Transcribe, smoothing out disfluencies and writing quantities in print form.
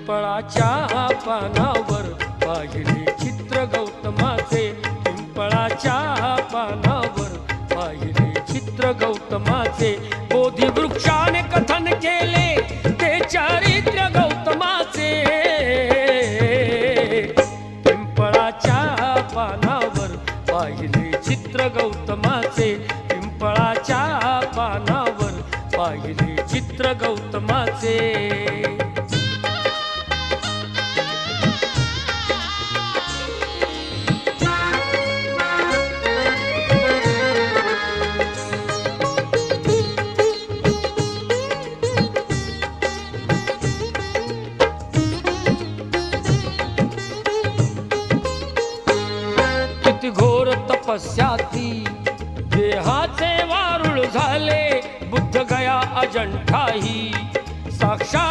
पिंपळाच्या पानावर पाहिले चित्र गौतमाचे, पिंपळाच्या पानावर पाहिले चित्र गौतमाचे, बोधी वृक्षाने कथन केले ते चारित्र्य गौतमाचे, पिंपळाच्या पानावर पाहिले चित्र गौतमाचे, पिंपळाच्या पानावर पाहिले चित्र गौतमाचे। किती घोर तपस्याती देहाचे वारुळ झाले, बुद्ध गया अजंठाही